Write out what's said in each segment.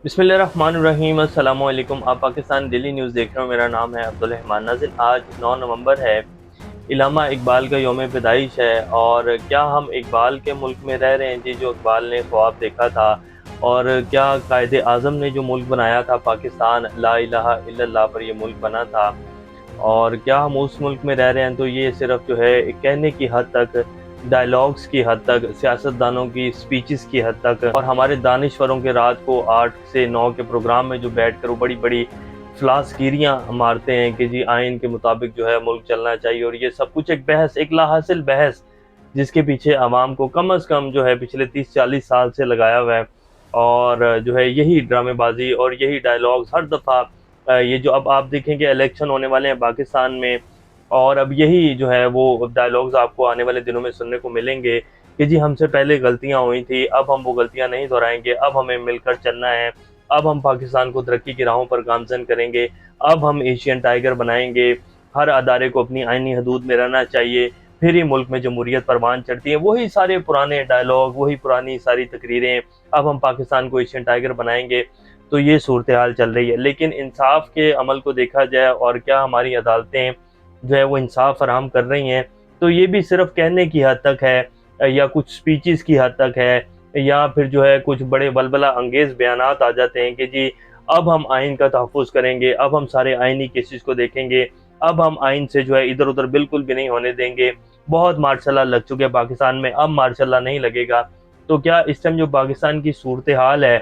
बिस्मिल्लाहिर्रहमानिर्रहीम। अस्सलाम वालेकुम। आप पाकिस्तान डेली न्यूज़ देख रहे हो। मेरा नाम है अब्दुल रहमान। नाज़रीन, आज 9 नवंबर है। इल्हामा इकबाल का यौम पैदाइश है। और क्या हम इकबाल के मुल्क में रह रहे हैं जी, जो इकबाल ने ख्वाब देखा था? और क्या कायदे आज़म ने जो मुल्क बनाया था पाकिस्तान, ला इलाहा इल्लल्लाह पर ये मुल्क बना था, और क्या हम उस मुल्क में रह रहे हैं? तो ये सिर्फ जो है एक कहने की हद तक, डायलॉग्स की हद तक, सियासतदानों की स्पीचेस की हद तक, और हमारे दानिश्वरों के रात को 8 से 9 के प्रोग्राम में जो बैठ कर वो बड़ी बड़ी फ्लास्किरियाँ मारते हैं कि जी आइन के मुताबिक जो है मुल्क चलना चाहिए, और ये सब कुछ एक बहस, एक लाहासिल बहस, जिसके पीछे आवाम को कम अज़ कम जो है पिछले 30-40 साल से लगाया हुआ है। और जो है यही ड्रामेबाजी और यही डायलॉग्स हर दफ़ा, ये जो अब आप देखेंगे इलेक्शन होने वाले हैं पाकिस्तान में, और अब यही जो है वो डायलॉग्स आपको आने वाले दिनों में सुनने को मिलेंगे कि जी हमसे पहले गलतियां हुई थी, अब हम वो गलतियां नहीं दोहराएंगे, अब हमें मिलकर चलना है, अब हम पाकिस्तान को तरक्की की राहों पर गामजन करेंगे, अब हम एशियन टाइगर बनाएंगे, हर अदारे को अपनी आइनी हदूद में रहना चाहिए, फिर ही मुल्क में जमहूरियत परवान चढ़ती है। वही सारे पुराने डायलॉग, वही पुरानी सारी तकरीरें, अब हम पाकिस्तान को एशियन टाइगर बनाएंगे। तो ये सूरत हाल चल रही है। लेकिन इंसाफ के अमल को देखा जाए और क्या हमारी अदालतें जो है वो इंसाफ फराहम कर रही हैं, तो ये भी सिर्फ कहने की हद तक है, या कुछ स्पीचेस की हद तक है, या फिर जो है कुछ बड़े बलबला अंगेज बयानात आ जाते हैं कि जी अब हम आइन का तहफ़्फ़ुज़ करेंगे, अब हम सारे आइनी केसेस को देखेंगे, अब हम आइन से जो है इधर उधर बिल्कुल भी नहीं होने देंगे। बहुत मार्शल लॉ लग चुके हैं पाकिस्तान में, अब मार्शल लॉ नहीं लगेगा। तो क्या इस टाइम जो पाकिस्तान की सूरत हाल है,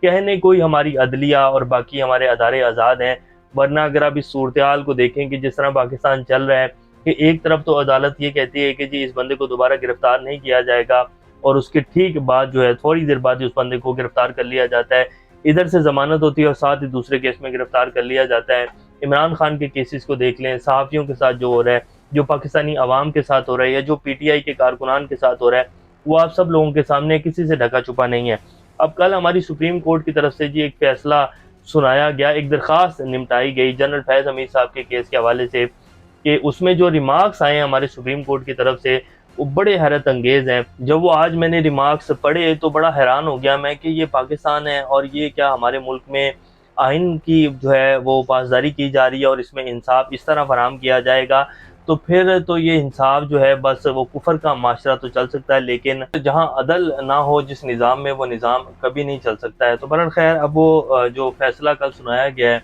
कहने कोई हमारी अदलिया और बाकी हमारे अदारे आज़ाद हैं, वरना अगर आप इस सूरत हाल को देखें कि जिस तरह पाकिस्तान चल रहा है, कि एक तरफ तो अदालत ये कहती है कि जी इस बंदे को दोबारा गिरफ्तार नहीं किया जाएगा, और उसके ठीक बाद जो है थोड़ी देर बाद उस बंदे को गिरफ्तार कर लिया जाता है, इधर से ज़मानत होती है और साथ ही दूसरे केस में गिरफ्तार कर लिया जाता है। इमरान खान के केसेस को देख लें, सहाफ़ियों के साथ जो हो रहा है, जो पाकिस्तानी अवाम के साथ हो रहा है, या जो पीटीआई के कारकुनान के साथ हो रहा है, वो आप सब लोगों के सामने किसी से ढका छुपा नहीं है। अब कल हमारी सुप्रीम कोर्ट की तरफ से जी एक फैसला सुनाया गया, एक दरख्वास्त निपटाई गई जनरल फैज़ हमीद साहब के केस के हवाले से, कि उसमें जो रिमार्क्स आए हैं हमारे सुप्रीम कोर्ट की तरफ से, वो बड़े हैरत अंगेज़ हैं। जब वो आज मैंने रिमार्क्स पढ़े तो बड़ा हैरान हो गया मैं कि ये पाकिस्तान है, और ये क्या हमारे मुल्क में आइन की जो है वो पासदारी की जा रही है, और इसमें इंसाफ इस तरह फराहम किया जाएगा। तो फिर तो ये इंसाफ जो है बस वो कुफर का माशरा तो चल सकता है, लेकिन जहाँ अदल ना हो जिस निज़ाम में, वो निज़ाम कभी नहीं चल सकता है। तो बहरहाल खैर, अब वो जो फैसला कल सुनाया गया है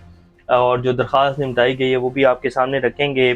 और जो दरख्वास्त निपटाई गई है वो भी आपके सामने रखेंगे।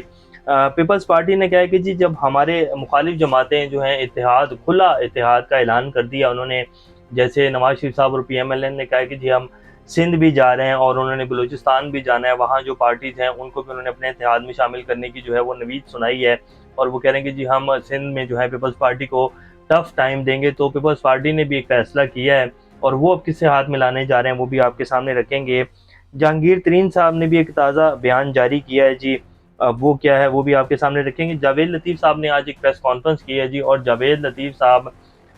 पीपल्स पार्टी ने कहा है कि जी जब हमारे मुखालिफ जमातें जो हैं इत्तेहाद, खुला इत्तेहाद का ऐलान कर दिया उन्होंने, जैसे नवाज शरीफ साहब और PMLN ने कहा है कि जी हम सिंध भी जा रहे हैं, और उन्होंने बलूचिस्तान भी जाना है, वहाँ जो पार्टीज़ हैं उनको भी उन्होंने अपने इत्तेहाद में शामिल करने की जो है वो नवीद सुनाई है, और वो कह रहे हैं कि जी हम सिंध में जो है पीपल्स पार्टी को टफ टाइम देंगे। तो पीपल्स पार्टी ने भी एक फ़ैसला किया है, और वो अब किससे हाथ मिलाने जा रहे हैं वो भी आपके सामने रखेंगे। जहांगीर तरीन साहब ने भी एक ताज़ा बयान जारी किया है जी, अब वो क्या है वो भी आपके सामने रखेंगे। जावेद लतीफ़ साहब ने आज एक प्रेस कॉन्फ्रेंस की है जी, और जावेद लतीफ़ साहब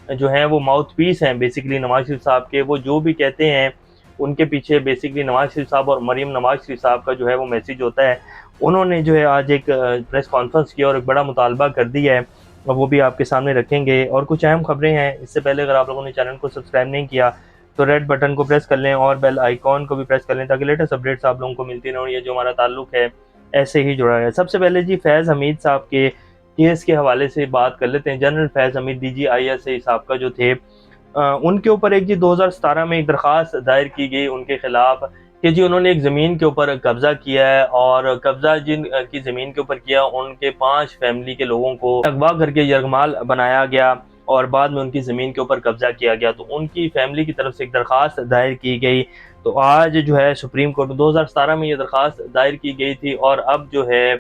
जो हैं वो माउथ पीस हैं बेसिकली नवाज शरीफ साहब के। वो जो भी कहते हैं उनके पीछे बेसिकली नवाज शरीफ साहब और मरीम नवाज शरीफ साहब का जो है वो मैसेज होता है। उन्होंने जो है आज एक प्रेस कॉन्फ्रेंस किया और एक बड़ा मुतालबा कर दिया है, और वो भी आपके सामने रखेंगे। और कुछ अहम खबरें हैं, इससे पहले अगर आप लोगों ने चैनल को सब्सक्राइब नहीं किया तो रेड बटन को प्रेस कर लें और बेल आइकॉन को भी प्रेस कर लें, ताकि लेटेस्ट अपडेट्स आप लोगों को मिलती रहें और ये जो हमारा ताल्लुक है ऐसे ही जुड़ा है। सबसे पहले जी फैज़ हमीद साहब के केस के हवाले से बात कर लेते हैं। जनरल फैज़ हमीद DGISA साहब का जो थे, उनके ऊपर एक जी 2017 में एक दरख्वास्त दायर की गई उनके खिलाफ कि जी उन्होंने एक ज़मीन के ऊपर कब्ज़ा किया है, और कब्ज़ा जिन की ज़मीन के ऊपर किया उनके 5 फैमिली के लोगों को अगवा करके यरगमाल बनाया गया, और बाद में उनकी ज़मीन के ऊपर कब्ज़ा किया गया। तो उनकी फैमिली की तरफ से एक दरख्वास्त दायर की गई। तो आज जो है सुप्रीम कोर्ट में 2017 में ये दरख्वास्त दायर की गई थी, और अब जो है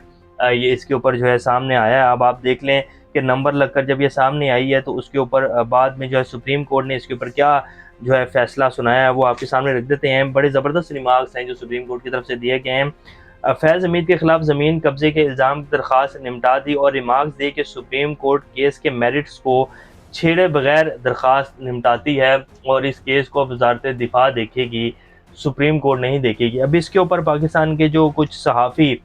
ये इसके ऊपर जो है सामने आया है। अब आप देख लें कि नंबर लगकर जब ये सामने आई है तो उसके ऊपर बाद में जो है सुप्रीम कोर्ट ने इसके ऊपर क्या जो है फैसला सुनाया है वो आपके सामने रख देते हैं। बड़े ज़बरदस्त रिमार्क्स हैं जो सुप्रीम कोर्ट की तरफ से दिए गए हैं। फैज़ हमीद के खिलाफ ज़मीन कब्जे के इल्ज़ाम की दरख्वास्त निपटा दी, और रिमार्क्स दिए कि सुप्रीम कोर्ट केस के मेरिट्स को छेड़े बगैर दरख्वास्त निपटाती है, और इस केस को अब वज़ारत दिफा देखेगी, सुप्रीम कोर्ट नहीं देखेगी। अब इसके ऊपर पाकिस्तान के जो कुछ सहाफ़ी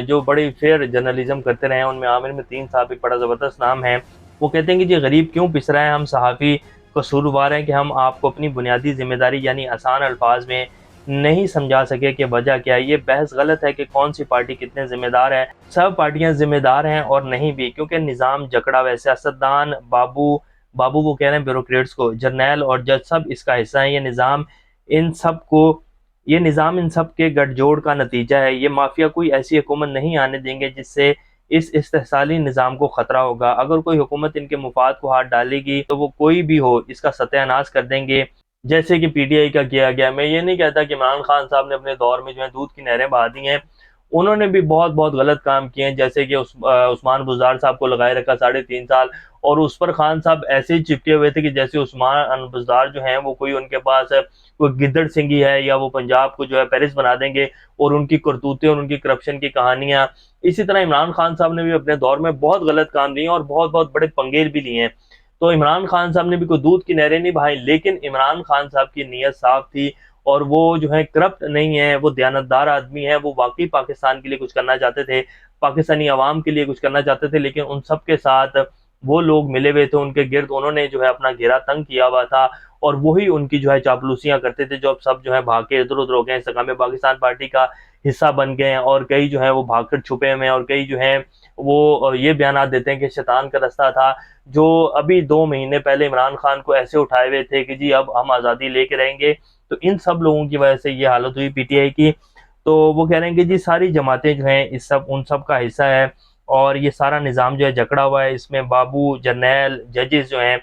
जो बड़े फेयर जर्नलिज्म करते रहे हैं, उनमें आमिर मतीन साहब एक बड़ा ज़बरदस्त नाम है। वो कहते हैं कि जी गरीब क्यों पिस रहा है, हम सहाफ़ी قصوروار ہیں کہ ہم آپ کو اپنی بنیادی ذمہ داری یعنی آسان الفاظ میں نہیں سمجھا سکے کہ وجہ کیا ہے۔ یہ بحث غلط ہے کہ کون سی پارٹی کتنے ذمہ دار ہے، سب پارٹیاں ذمہ دار ہیں اور نہیں بھی، کیونکہ نظام جکڑا ہوا ہے۔ سیاستدان، بابو وہ کہہ رہے ہیں بیوروکریٹس کو، جرنیل اور جج سب اس کا حصہ ہیں۔ یہ نظام ان سب کے گٹھ جوڑ کا نتیجہ ہے۔ یہ مافیا کوئی ایسی حکومت نہیں آنے دیں گے جس سے اس استحصالی نظام کو خطرہ ہوگا۔ اگر کوئی حکومت ان کے مفاد کو ہاتھ ڈالے گی تو وہ کوئی بھی ہو اس کا ستیہ ناش کر دیں گے، جیسے کہ پی ٹی آئی کا کیا گیا۔ میں یہ نہیں کہتا کہ عمران خان صاحب نے اپنے دور میں جو ہے دودھ کی نہریں بہا دی ہیں، انہوں نے بھی بہت بہت غلط کام کیے ہیں، جیسے کہ عثمان بزدار صاحب کو لگائے رکھا 3.5 سال، اور اس پر خان صاحب ایسے ہی چپکے ہوئے تھے کہ جیسے عثمان بزدار جو ہیں وہ کوئی ان کے پاس کوئی گدڑ سنگھی ہے، یا وہ پنجاب کو جو ہے پیرس بنا دیں گے، اور ان کی کرتوتیں اور ان کی کرپشن کی کہانیاں۔ اسی طرح عمران خان صاحب نے بھی اپنے دور میں بہت غلط کام دیے اور بہت بہت بڑے پنگیر بھی لیے ہیں۔ تو عمران خان صاحب نے بھی کوئی دودھ کی نہریں نہیں بہائی، لیکن عمران خان صاحب کی نیت صاف تھی، اور وہ جو ہے کرپٹ نہیں ہے، وہ دیانتدار آدمی ہے، وہ واقعی پاکستان کے لیے کچھ کرنا چاہتے تھے، پاکستانی عوام کے لیے کچھ کرنا چاہتے تھے، لیکن ان سب کے ساتھ وہ لوگ ملے ہوئے تھے، ان کے گرد انہوں نے جو ہے اپنا گھیرا تنگ کیا ہوا تھا، اور وہی ان کی جو ہے چاپلوسیاں کرتے تھے، جو اب سب جو ہے بھاگ کے ادھر ادھر ہو گئے، استحکام پاکستان پارٹی کا حصہ بن گئے ہیں، اور کئی جو ہیں وہ بھاگ کر چھپے ہوئے ہیں، اور کئی جو ہیں وہ یہ بیانات دیتے ہیں کہ شیطان کا رستہ تھا، جو ابھی 2 مہینے پہلے عمران خان کو ایسے اٹھائے ہوئے تھے کہ جی اب ہم آزادی لے کے رہیں گے۔ تو ان سب لوگوں کی وجہ سے یہ حالت ہوئی پی ٹی آئی کی۔ تو وہ کہہ رہے ہیں کہ جی ساری جماعتیں جو ہیں ان سب کا حصہ ہے، اور یہ سارا نظام جو ہے جکڑا ہوا ہے، اس میں بابو، جرنیل، ججز جو ہیں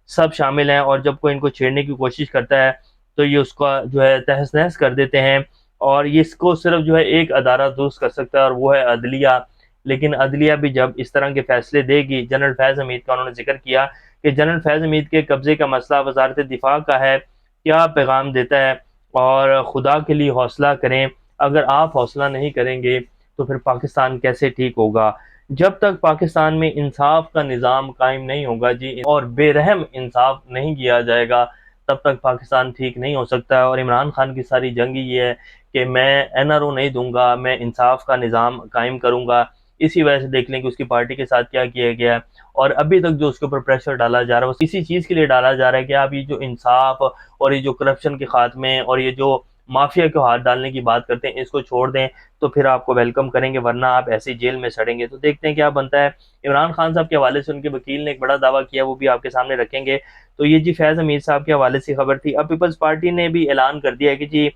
سب شامل ہیں، اور جب کوئی ان کو چھیڑنے کی کوشش کرتا ہے تو یہ اس کا جو ہے تہس نہس کر دیتے ہیں، اور یہ اس کو صرف جو ہے ایک ادارہ درست کر سکتا ہے، اور وہ ہے عدلیہ۔ لیکن عدلیہ بھی جب اس طرح کے فیصلے دے گی، جنرل فیض حمید کا انہوں نے ذکر کیا کہ جنرل فیض حمید کے قبضے کا مسئلہ وزارت دفاع کا ہے، کیا پیغام دیتا ہے؟ اور خدا کے لیے حوصلہ کریں، اگر آپ حوصلہ نہیں کریں گے تو پھر پاکستان کیسے ٹھیک ہوگا؟ جب تک پاکستان میں انصاف کا نظام قائم نہیں ہوگا جی، اور بے رحم انصاف نہیں کیا جائے گا، تب تک پاکستان ٹھیک نہیں ہو سکتا ہے۔ اور عمران خان کی ساری جنگ یہ ہے کہ میں این آر او نہیں دوں گا، میں انصاف کا نظام قائم کروں گا۔ اسی وجہ سے دیکھ لیں کہ اس کی پارٹی کے ساتھ کیا کیا گیا ہے، اور ابھی تک جو اس کے اوپر پریشر ڈالا جا رہا ہے وہ اسی چیز کے لیے ڈالا جا رہا ہے کہ آپ یہ جو انصاف اور یہ جو کرپشن کے خاتمے اور یہ جو مافیا کو ہاتھ ڈالنے کی بات کرتے ہیں، اس کو چھوڑ دیں تو پھر آپ کو ویلکم کریں گے، ورنہ آپ ایسے جیل میں سڑیں گے۔ تو دیکھتے ہیں کیا بنتا ہے۔ عمران خان صاحب کے حوالے سے ان کے وکیل نے ایک بڑا دعویٰ کیا، وہ بھی آپ کے سامنے رکھیں گے۔ تو یہ جی فیض حمید صاحب کے حوالے سے خبر تھی۔ اب پیپلز پارٹی نے بھی اعلان کر دیا ہے کہ جی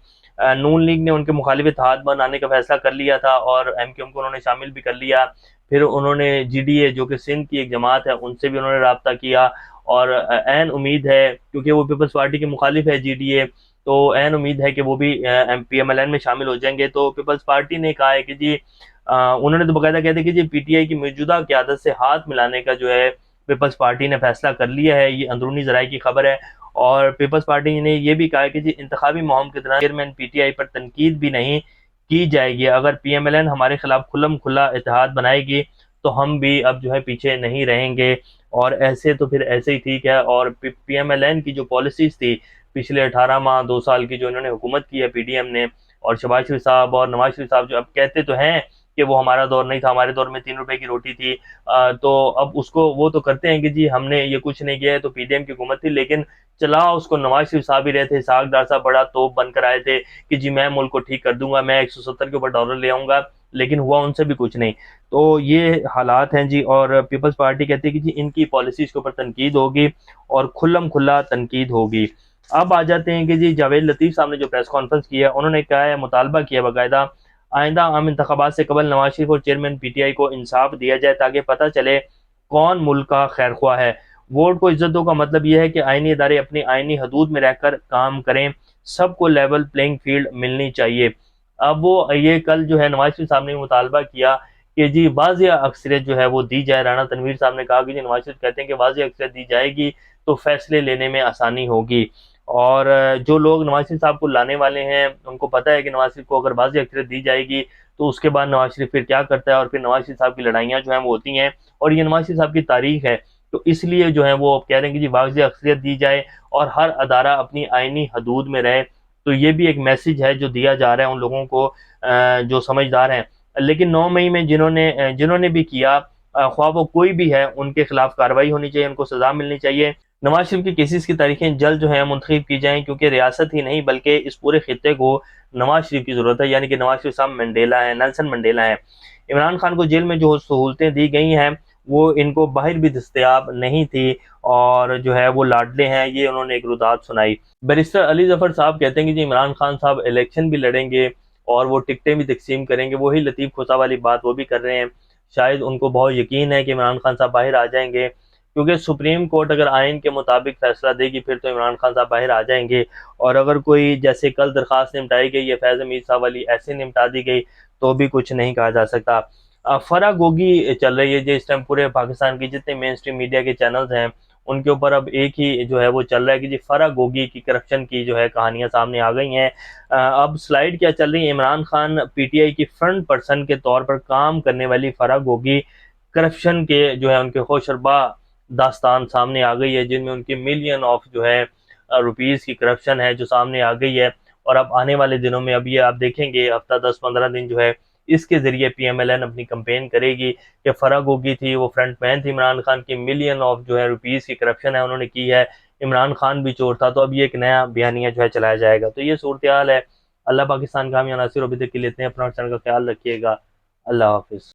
نون لیگ نے ان کے مخالف اتحاد بنانے کا فیصلہ کر لیا تھا، اور ایم کیو ایم کو انہوں نے شامل بھی کر لیا۔ پھر انہوں نے جی ڈی اے جو کہ سندھ کی ایک جماعت ہے، ان سے بھی انہوں نے رابطہ کیا، اور عین امید ہے کیونکہ وہ پیپلز پارٹی کے مخالف ہے جی ڈی اے، تو عین امید ہے کہ وہ بھی پی ایم ایل این میں شامل ہو جائیں گے۔ تو پیپلز پارٹی نے کہا ہے کہ جی انہوں نے تو باقاعدہ کہتے کہ جی پی ٹی آئی کی موجودہ قیادت سے ہاتھ ملانے کا جو ہے پیپلز پارٹی نے فیصلہ کر لیا ہے، یہ اندرونی ذرائع کی خبر ہے۔ اور پیپلز پارٹی نے یہ بھی کہا کہ جی انتخابی مہم کے دوران چیئرمین پی ٹی آئی پر تنقید بھی نہیں کی جائے گی، اگر پی ایم ایل این ہمارے خلاف کھلم کھلا اتحاد بنائے گی تو ہم بھی اب جو ہے پیچھے نہیں رہیں گے، اور ایسے تو پھر ایسے ہی ٹھیک ہے۔ اور پی ایم ایل این کی جو پالیسیز تھی پچھلے 18 ماہ 2 سال کی جو انہوں نے حکومت کی ہے پی ڈی ایم نے، اور شہباز شریف صاحب اور نواز شریف صاحب جو اب کہتے تو ہیں کہ وہ ہمارا دور نہیں تھا، ہمارے دور میں 3 روپے کی روٹی تھی، تو اب اس کو وہ تو کرتے ہیں کہ جی ہم نے یہ کچھ نہیں کیا ہے، تو پی ڈی ایم کی حکومت تھی، لیکن چلا اس کو نواز شریف صاحب ہی رہے تھے۔ اسحاق ڈار صاحب بڑا توپ بن کر آئے تھے کہ جی میں ملک کو ٹھیک کر دوں گا، میں 170 کے اوپر ڈالر لے آؤں گا، لیکن ہوا ان سے بھی کچھ نہیں۔ تو یہ حالات ہیں جی، اور پیپلز پارٹی کہتی ہے کہ جی ان کی پالیسیز کے اوپر تنقید ہوگی، اور کھلم کھلا تنقید ہوگی۔ اب آ جاتے ہیں کہ جی جاوید لطیف صاحب نے جو پریس کانفرنس کی ہے، انہوں نے کہا ہے، مطالبہ کیا باقاعدہ، آئندہ عام انتخابات سے قبل نواز شریف اور چیئرمین پی ٹی آئی کو انصاف دیا جائے تاکہ پتہ چلے کون ملک کا خیر خواہ ہے۔ ووٹ کو عزت دو کا مطلب یہ ہے کہ آئینی ادارے اپنی آئینی حدود میں رہ کر کام کریں، سب کو لیول پلینگ فیلڈ ملنی چاہیے۔ اب وہ یہ کل جو ہے نواز شریف صاحب نے مطالبہ کیا کہ جی واضح اکثریت جو ہے وہ دی جائے۔ رانا تنویر صاحب نے کہا کہ جی نواز شریف کہتے ہیں کہ واضح اکثریت دی جائے گی تو فیصلے لینے میں آسانی ہوگی، اور جو لوگ نواز شریف صاحب کو لانے والے ہیں ان کو پتہ ہے کہ نواز شریف کو اگر واضح اکثریت دی جائے گی تو اس کے بعد نواز شریف پھر کیا کرتا ہے، اور پھر نواز شریف صاحب کی لڑائیاں جو ہیں وہ ہوتی ہیں، اور یہ نواز شریف صاحب کی تاریخ ہے۔ تو اس لیے جو ہے وہ کہہ رہے ہیں کہ جی واضح اکثریت دی جائے اور ہر ادارہ اپنی آئینی حدود میں رہے۔ تو یہ بھی ایک میسج ہے جو دیا جا رہا ہے ان لوگوں کو جو سمجھدار ہیں۔ لیکن 9 مئی میں جنہوں نے بھی کیا، خواہ وہ کوئی بھی ہے، ان کے خلاف کارروائی ہونی چاہیے، ان کو سزا ملنی چاہیے۔ नवाज शरीफ के केसेस की तारीखें जल्द जो है मुंतखब की जाएं, क्योंकि रियासत ही नहीं बल्कि इस पूरे खित्ते को नवाज शरीफ की ज़रूरत है। यानी कि नवाज शरीफ साहब मंडेला है, नेल्सन मंडेला है। इमरान खान को जेल में जो सहूलतें दी गई हैं वो इनको बाहर भी दस्तयाब नहीं थी, और जो है वो लाडले हैं, ये उन्होंने एक रुदात सुनाई। बैरिस्टर अली जफर साहब कहते हैं कि जी इमरान खान साहब इलेक्शन भी लड़ेंगे और वो टिकटें भी तकसीम करेंगे। वही लतीफ़ खोसा वाली बात वो भी कर रहे हैं। शायद उनको बहुत यकीन है कि इमरान खान साहब बाहर आ जाएंगे, क्योंकि सुप्रीम कोर्ट अगर आइन के मुताबिक फैसला देगी फिर तो इमरान खान साहब बाहर आ जाएंगे। और अगर कोई जैसे कल दरख्वास्त निपटाई गई है फैज़ हमीद साहब वाली, ऐसे निपटा दी गई तो भी कुछ नहीं कहा जा सकता। फरा गोगी चल रही है जो इस टाइम पूरे पाकिस्तान की जितने मेन स्ट्रीम मीडिया के चैनल्स हैं उनके ऊपर अब एक ही जो है वो चल रहा है कि जी फरा गोगी की करप्शन की जो है कहानियां सामने आ गई हैं। अब स्लाइड क्या चल रही है, इमरान खान पीटीआई की फ्रंट पर्सन के तौर पर काम करने वाली फरा गोगी करप्शन के जो है उनके होशरबा दास्तान सामने आ गई है, जिनमें उनकी मिलियन ऑफ जो है रुपीस की करप्शन है जो सामने आ गई है। और अब आने वाले दिनों में अब ये आप देखेंगे हफ्ता 10-15 दिन जो है इसके ज़रिए पीएमएलएन अपनी कंपेन करेगी कि फरा गोगी थी, वो फ्रंट मैन थी इमरान खान की, मिलियन ऑफ जो है रुपीस की करप्शन है उन्होंने की है, इमरान खान भी चोर था। तो अब ये एक नया बयानिया जो है चलाया जाएगा। तो ये सूरत हाल है। अल्लाह पाकिस्तान का हम नासिर, अभी तक के लिए इतने, अपना चैनल का ख्याल रखिएगा। अल्लाह हाफिज़।